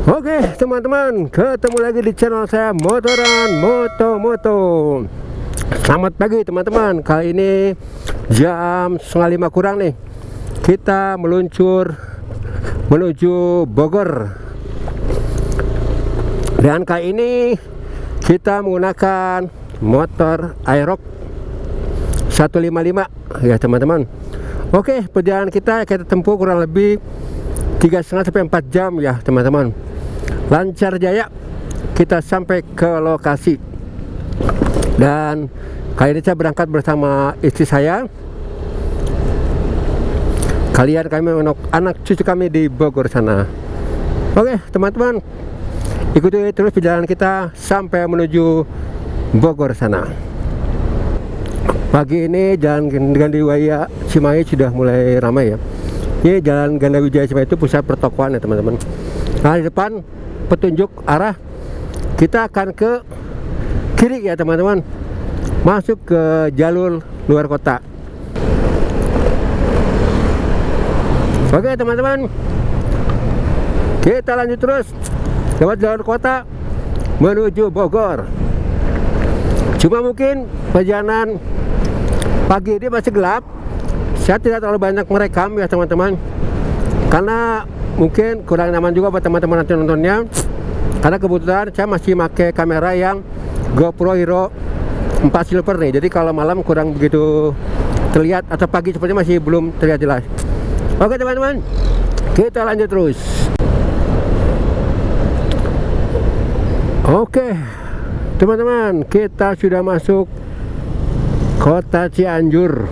Oke teman-teman, ketemu lagi di channel saya Motoran Moto. Selamat pagi teman-teman. Kali ini jam 4:30 kurang nih, kita meluncur menuju Bogor. Dan kali ini kita menggunakan motor Aerox 155 ya teman-teman. Oke, perjalanan kita tempuh kurang lebih 3,5 sampai 4 jam ya teman-teman. Lancar jaya kita sampai ke lokasi. Dan kali ini saya berangkat bersama istri saya. Kalian kami menengok anak cucu kami di Bogor sana. Oke teman-teman, ikuti terus perjalanan kita sampai menuju Bogor sana. Pagi ini jalan Gandawijaya Cimahi sudah mulai ramai ya. Ini jalan Gandawijaya Cimahi itu pusat pertokoan ya teman-teman. Nah di depan petunjuk arah kita akan ke kiri ya teman-teman, masuk ke jalur luar kota. Oke teman-teman, kita lanjut terus lewat jalur kota menuju Bogor. Cuma mungkin perjalanan pagi ini masih gelap, saya tidak terlalu banyak merekam ya teman-teman, karena mungkin kurang nyaman juga buat teman-teman nanti nontonnya. Karena kebetulan saya masih pakai kamera yang GoPro Hero 4 Silver nih. Jadi kalau malam kurang begitu terlihat, atau pagi sepertinya masih belum terlihat jelas. Oke teman-teman, kita lanjut terus. Oke teman-teman, kita sudah masuk kota Cianjur.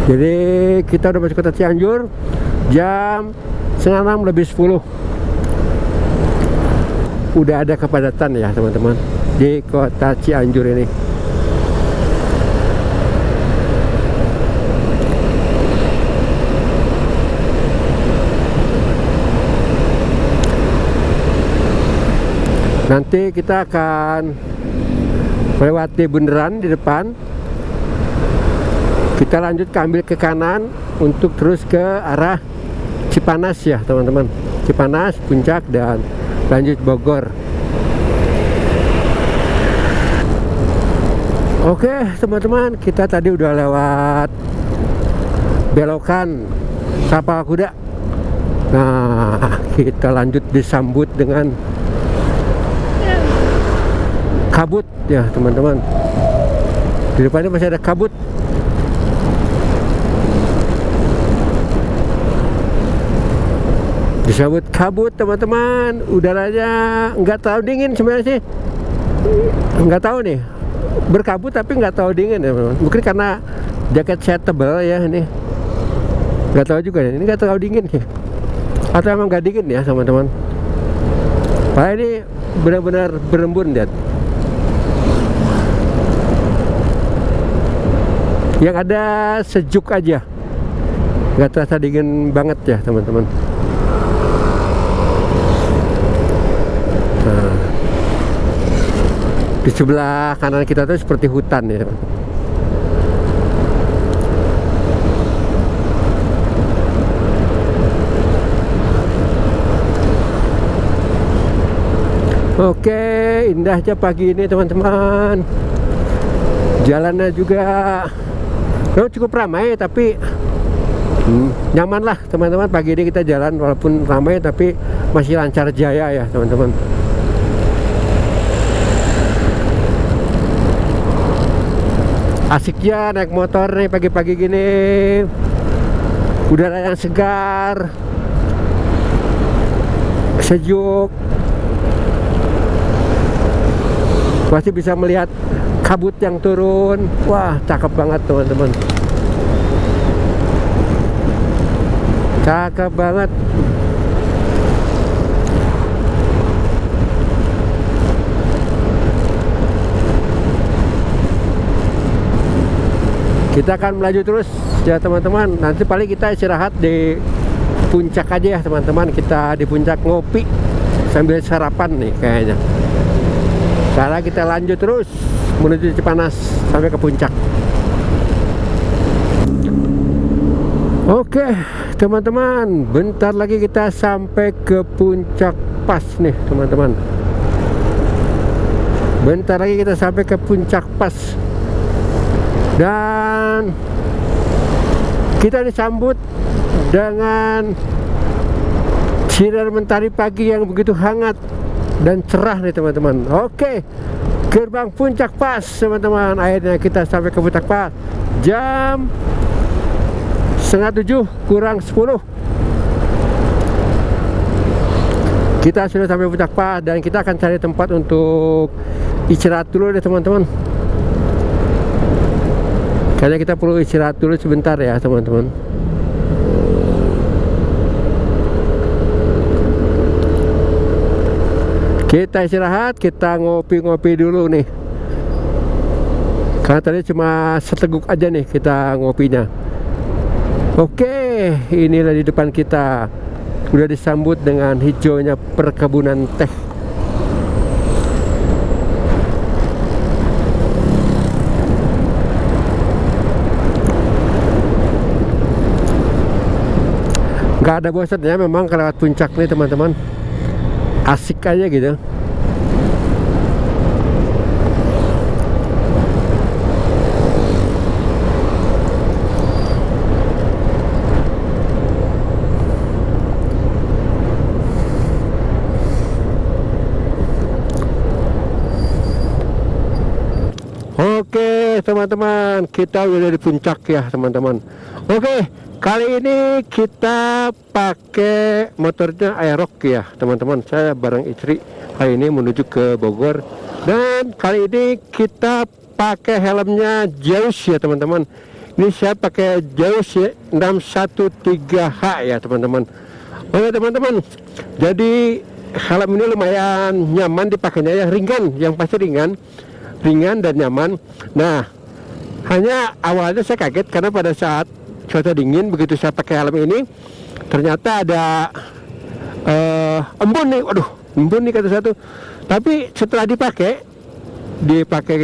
Jadi kita udah masuk kota Cianjur jam 5:30 udah ada kepadatan ya teman-teman di kota Cianjur ini. Nanti kita akan melewati bundaran di depan. Kita lanjut ambil ke kanan untuk terus ke arah Cipanas ya teman-teman. Cipanas, Puncak, dan lanjut Bogor. Oke teman-teman, kita tadi udah lewat belokan Tapal Kuda. Nah kita lanjut disambut dengan kabut ya teman-teman. Di depannya masih ada kabut. Disambut kabut teman-teman, udaranya nggak tahu dingin sebenarnya sih, nggak tahu nih, berkabut tapi nggak tahu dingin ya teman-teman. Mungkin karena jaket saya tebal ya ini, nggak tahu juga ini nggak tahu dingin ya, atau emang nggak dingin ya teman-teman. Wah ini benar-benar berembun lihat. Yang ada sejuk aja, nggak terasa dingin banget ya teman-teman. Nah, di sebelah kanan kita tuh seperti hutan ya. Oke, indahnya pagi ini teman-teman. Jalannya juga cukup ramai tapi nyaman lah teman-teman. Pagi ini kita jalan walaupun ramai tapi masih lancar jaya ya teman-teman. Asiknya naik motor nih pagi-pagi gini, udara yang segar, sejuk, masih bisa melihat kabut yang turun. Wah cakep banget teman-teman, cakep banget. Kita akan melaju terus ya teman-teman. Nanti paling kita istirahat di puncak aja ya teman-teman. Kita di puncak ngopi sambil sarapan nih kayaknya. Sekarang kita lanjut terus menuju Cipanas sampai ke puncak. Oke teman-teman, bentar lagi kita sampai ke puncak pas nih teman-teman. Bentar lagi kita sampai ke puncak pas. Dan kita disambut dengan sinar mentari pagi yang begitu hangat dan cerah nih teman-teman. Oke, gerbang puncak pas teman-teman. Akhirnya kita sampai ke puncak pas. Jam 6:30 kurang 10 kita sudah sampai puncak pas, dan kita akan cari tempat untuk istirahat dulu deh teman-teman. Kayaknya kita perlu istirahat dulu sebentar ya teman-teman. Kita istirahat, kita ngopi-ngopi dulu nih, karena tadi cuma seteguk aja nih kita ngopinya. Oke, inilah di depan kita udah disambut dengan hijaunya perkebunan teh. Gak ada bosannya memang kalau lewat puncak nih teman-teman, asik aja gitu. Oke teman-teman, kita udah di puncak ya teman-teman. Oke, kali ini kita pakai motornya Aerox ya teman-teman. Saya bareng istri hari ini menuju ke Bogor, dan kali ini kita pakai helmnya Zeus ya teman-teman. Ini saya pakai Zeus ya, 613H ya teman-teman. Oke teman-teman, jadi helm ini lumayan nyaman dipakainya ya, ringan, yang pasti ringan dan nyaman. Nah, hanya awalnya saya kaget karena pada saat cuaca dingin begitu saya pakai helm ini ternyata ada embun nih. Waduh, embun nih kata satu. Tapi setelah dipakai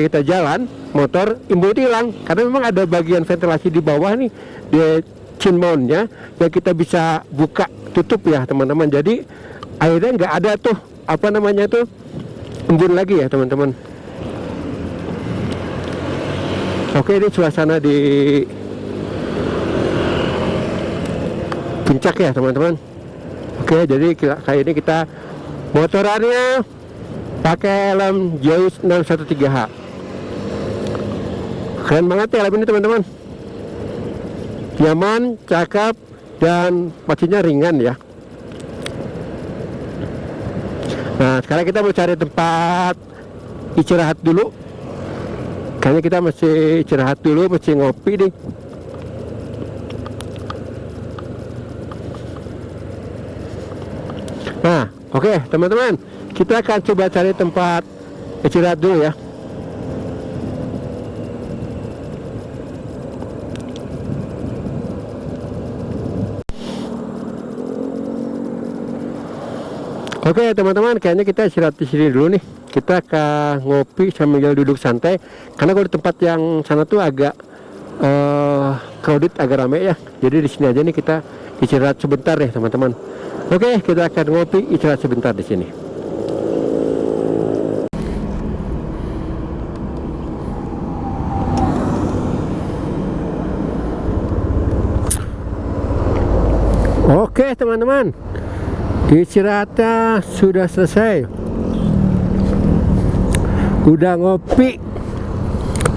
kita jalan motor, embun itu hilang karena memang ada bagian ventilasi di bawah nih, di chin mountnya, yang kita bisa buka tutup ya teman-teman. Jadi akhirnya nggak ada tuh apa namanya tuh embun lagi ya teman-teman. Oke, ini suasana di puncak ya teman-teman. Oke, jadi kali ini kita motorannya pakai helm Zeus 613H. Keren banget ya helm ini teman-teman. Nyaman, cakep, dan pastinya ringan ya. Nah, sekarang kita mau cari tempat istirahat dulu. Kayaknya kita mesti istirahat dulu, mesti ngopi nih. Nah, oke teman-teman, kita akan coba cari tempat istirahat dulu ya. Oke teman-teman, kayaknya kita istirahat di sini dulu nih. Kita akan ngopi sambil duduk santai, karena kalau di tempat yang sana tuh agak crowded, agak rame ya. Jadi di sini aja nih kita istirahat sebentar ya teman-teman. Oke, kita akan ngopi istirahat sebentar di sini. Oke teman-teman, istirahatnya sudah selesai. Udah ngopi,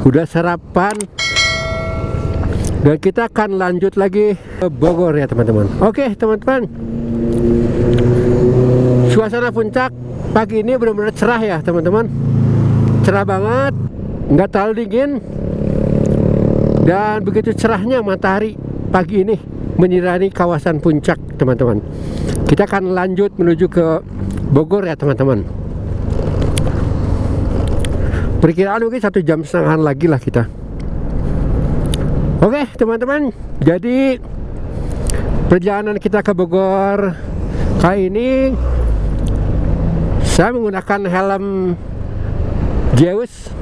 udah sarapan, dan kita akan lanjut lagi ke Bogor ya teman-teman. Oke teman-teman, suasana puncak pagi ini benar-benar cerah ya teman-teman. Cerah banget, nggak terlalu dingin, dan begitu cerahnya matahari pagi ini menyinari kawasan puncak teman-teman. Kita akan lanjut menuju ke Bogor ya teman-teman. Perkiraan mungkin 1,5 jam lagi lah kita. Oke teman-teman, jadi perjalanan kita ke Bogor kali ini saya menggunakan helm Zeus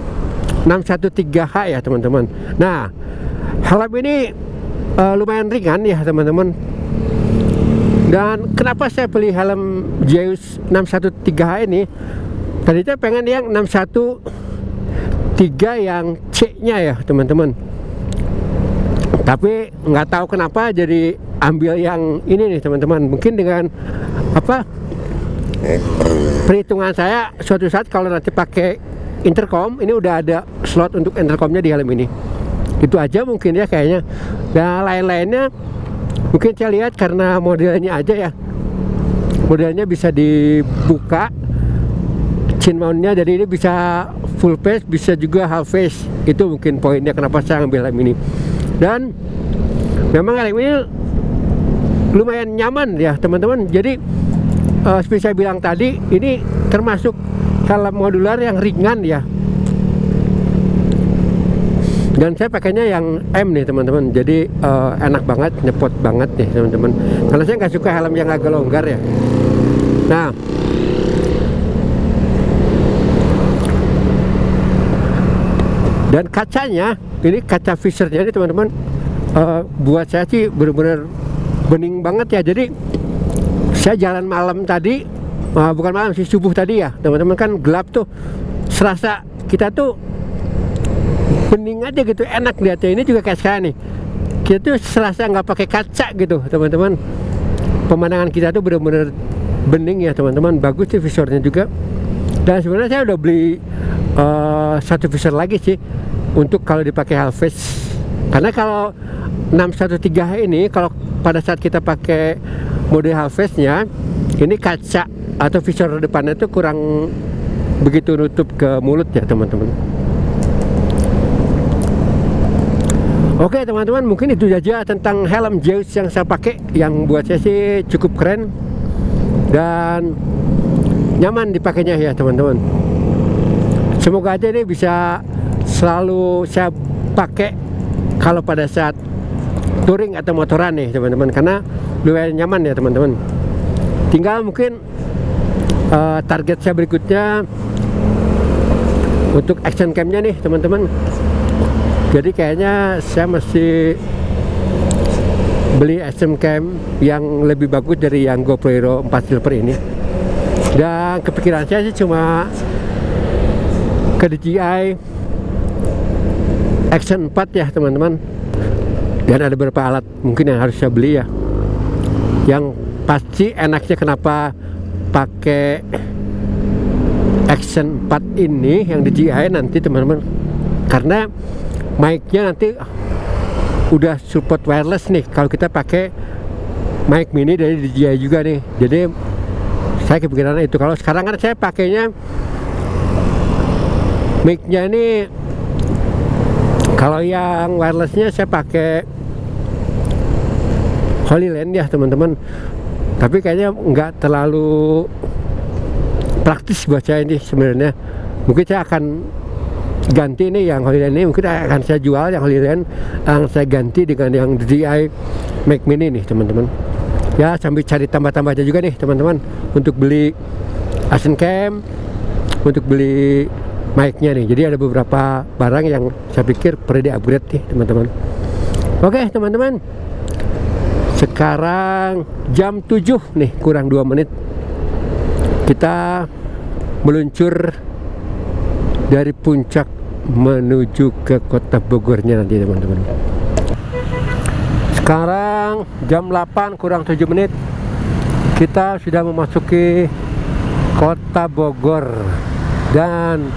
613H ya teman-teman. Nah, helm ini lumayan ringan ya teman-teman. Dan kenapa saya beli helm Zeus 613H ini? Tadi saya pengen yang 613 yang C-nya ya teman-teman. Tapi nggak tahu kenapa jadi ambil yang ini nih teman-teman. Mungkin dengan apa perhitungan saya, suatu saat kalau nanti pakai intercom, ini udah ada slot untuk intercomnya di helm ini. Itu aja mungkin ya kayaknya. Dan lain-lainnya mungkin saya lihat karena modelnya aja ya. Modelnya bisa dibuka chin mountnya, jadi ini bisa full face, bisa juga half face. Itu mungkin poinnya kenapa saya ambil helm ini. Dan memang helm ini lumayan nyaman ya teman-teman. Jadi seperti saya bilang tadi, ini termasuk helm modular yang ringan ya. Dan saya pakainya yang M nih teman-teman. Jadi enak banget, nyepot banget nih teman-teman. Karena saya nggak suka helm yang agak longgar ya. Nah, dan kacanya, ini kaca visornya ini teman-teman, buat saya sih benar-benar bening banget ya. Jadi saya jalan malam tadi, bukan malam sih, subuh tadi ya teman-teman, kan gelap tuh, serasa kita tuh bening aja gitu, enak lihatnya. Ini juga kayak sekarang nih, kita tuh serasa nggak pakai kaca gitu teman-teman. Pemandangan kita tuh benar-benar bening ya teman-teman. Bagus sih visornya juga. Dan sebenarnya saya udah beli satu visor lagi sih untuk kalau dipakai half face. Karena kalau 613 ini, kalau pada saat kita pakai mode half face nya, ini kaca atau visor depannya itu kurang begitu nutup ke mulut ya teman-teman. Oke teman-teman, mungkin itu saja tentang helm Zeus yang saya pakai, yang buat saya sih cukup keren dan nyaman dipakainya ya teman-teman. Semoga aja ini bisa selalu saya pakai kalau pada saat touring atau motoran nih teman-teman, karena lumayan nyaman ya teman-teman. Tinggal mungkin target saya berikutnya untuk action cam-nya nih teman-teman. Jadi kayaknya saya mesti beli action cam yang lebih bagus dari yang GoPro Hero 4 Silver ini. Dan kepikiran saya sih cuma ke DJI Action 4 ya teman-teman. Dan ada beberapa alat mungkin yang harus saya beli ya. Yang pasti enaknya kenapa pakai Action 4 ini yang DJI nanti teman-teman, karena mic-nya nanti udah support wireless nih kalau kita pakai mic mini dari DJI juga nih. Jadi saya kepikiran itu. Kalau sekarang kan saya pakainya mic-nya ini, kalau yang wirelessnya saya pakai HoloLens ya teman-teman. Tapi kayaknya nggak terlalu praktis buat saya ini sebenarnya. Mungkin saya akan ganti nih yang HoloLens ini, mungkin akan saya jual yang HoloLens, saya ganti dengan yang DJI Mac Mini nih teman-teman. Ya sambil cari tambah-tambah aja juga nih teman-teman, untuk beli action cam, untuk beli mic-nya nih. Jadi ada beberapa barang yang saya pikir perlu di-upgrade nih teman-teman. Oke teman-teman, sekarang jam 7 nih, kurang 2 menit kita meluncur dari puncak menuju ke kota Bogornya nanti teman-teman. Sekarang jam 8 kurang 7 menit kita sudah memasuki kota Bogor. Dan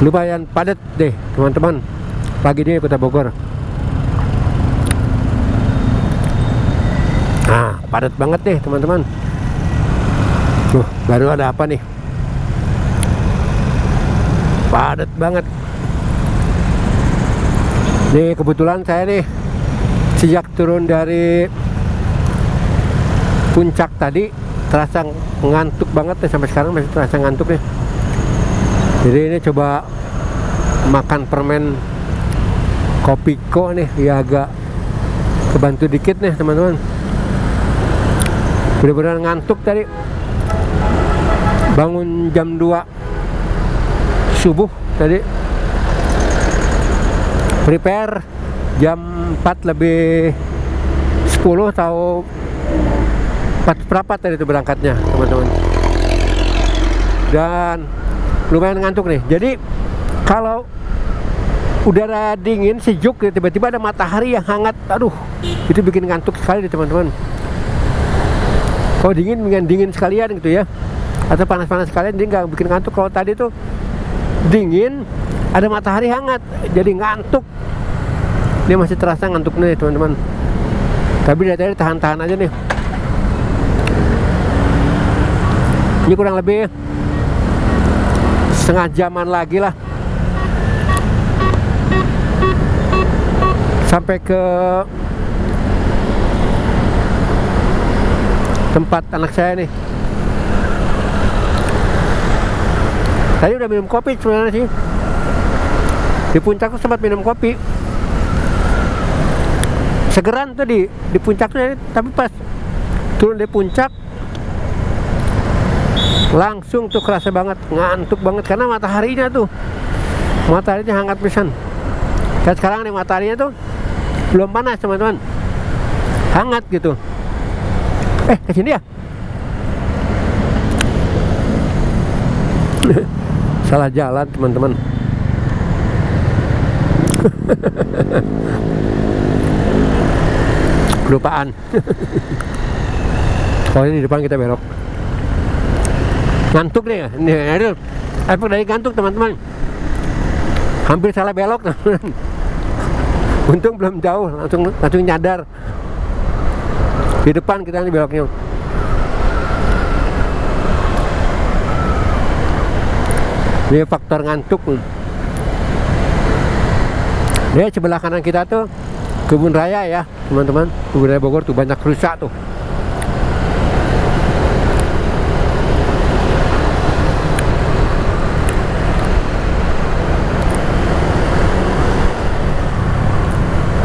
lumayan padat deh teman-teman pagi ini kota Bogor. Nah, padat banget deh teman-teman. Baru ada apa nih? Padat banget. Nih kebetulan saya nih sejak turun dari puncak tadi terasa ngantuk banget nih, sampai sekarang masih terasa ngantuk nih. Jadi ini coba makan permen Kopiko nih, ya agak kebantu dikit nih teman-teman. Bener-bener ngantuk tadi. Bangun jam 2 subuh tadi, prepare jam jam 4 lebih 10 atau 4 berapa tadi itu berangkatnya teman-teman. Dan lumayan ngantuk nih. Jadi kalau udara dingin sejuk tiba-tiba ada matahari yang hangat, aduh itu bikin ngantuk sekali teman-teman. Kalau dingin sekalian gitu ya, atau panas-panas sekalian dia nggak bikin ngantuk. Kalau tadi tuh dingin ada matahari hangat jadi ngantuk. Dia masih terasa ngantuknya nih teman-teman, tapi dari tadi tahan-tahan aja nih. Ini kurang lebih setengah jaman lagi lah sampai ke tempat anak saya nih. Tadi udah minum kopi sebenarnya sih. Di puncak tuh sempat minum kopi. Segeran tuh di puncaknya, tapi pas turun di puncak langsung tuh kerasa banget ngantuk banget karena mataharinya hangat pisan. Kayak sekarang nih mataharinya tuh belum panas teman-teman, hangat gitu. Ke sini ya. Salah jalan teman-teman. Kelupaan. Oh ini di depan kita belok. Ngantuk nih ya. Ini efek dari ngantuk teman-teman. Hampir salah belok teman-teman. Untung belum jauh, langsung nyadar. Di depan kita nih beloknya. Ini faktor ngantuk. Ini sebelah kanan kita tuh kebun raya ya teman-teman. Kebun raya Bogor tuh banyak rusak tuh.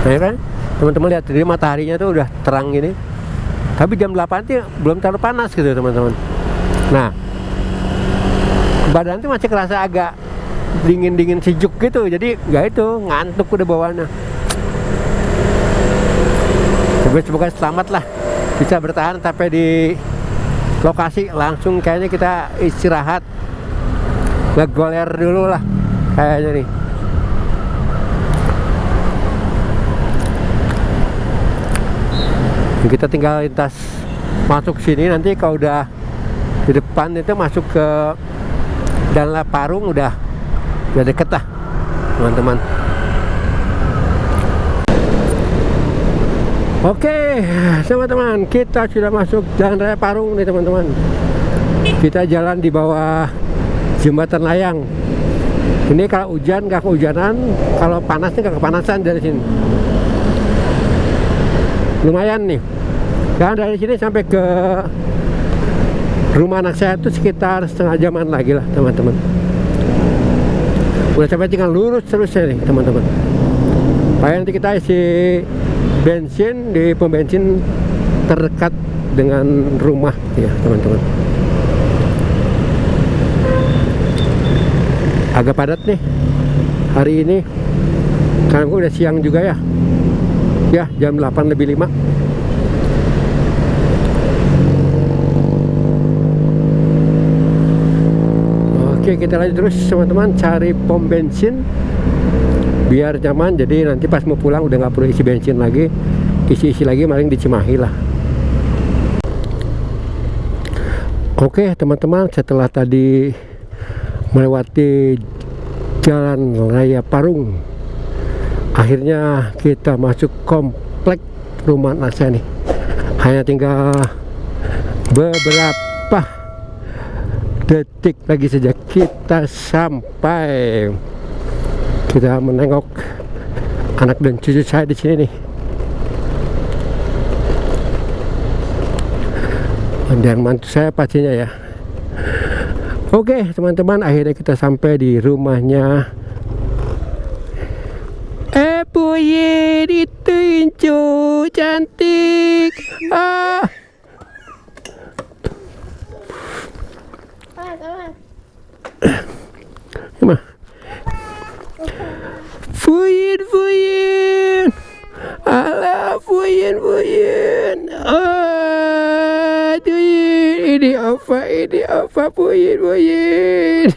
Nah ya kan teman-teman lihat, jadi mataharinya tuh udah terang gini, tapi jam 8 tuh belum terlalu panas gitu teman-teman. Nah badan tuh masih kerasa agak dingin sejuk gitu, jadi nggak itu ngantuk udah bawaannya. Tapi semoga selamat lah, bisa bertahan sampai di lokasi. Langsung kayaknya kita istirahat, ngegoler dulu lah kayaknya nih. Kita tinggal lintas masuk sini, nanti kalau udah di depan itu masuk ke Dalam Parung udah deket lah teman-teman. Oke teman-teman, kita sudah masuk Jalan Raya Parung nih teman-teman. Kita jalan di bawah jembatan layang. Ini kalau hujan nggak kehujanan, kalau panasnya nggak kepanasan dari sini. Lumayan nih. Dan dari sini sampai ke rumah anak saya itu sekitar setengah jaman lagi lah teman-teman. Udah sampai, tinggal lurus terus nih teman-teman. Supaya nanti kita isi bensin di pom bensin terdekat dengan rumah ya teman-teman. Agak padat nih hari ini karena udah siang juga ya. Ya jam 8:05. Oke, kita lanjut terus teman-teman, cari pom bensin biar nyaman. Jadi nanti pas mau pulang udah nggak perlu isi bensin lagi, isi lagi paling di Cimahi lah. Oke teman-teman, setelah tadi melewati Jalan Raya Parung, akhirnya kita masuk komplek rumah anak saya nih. Hanya tinggal beberapa detik lagi saja kita sampai. Kita menengok anak dan cucu saya di sini nih. Dan mantu saya pastinya ya. Oke teman-teman, akhirnya kita sampai di rumahnya. Puyin itu Incu cantik. Puyin. bantuin. Ini apa buyut.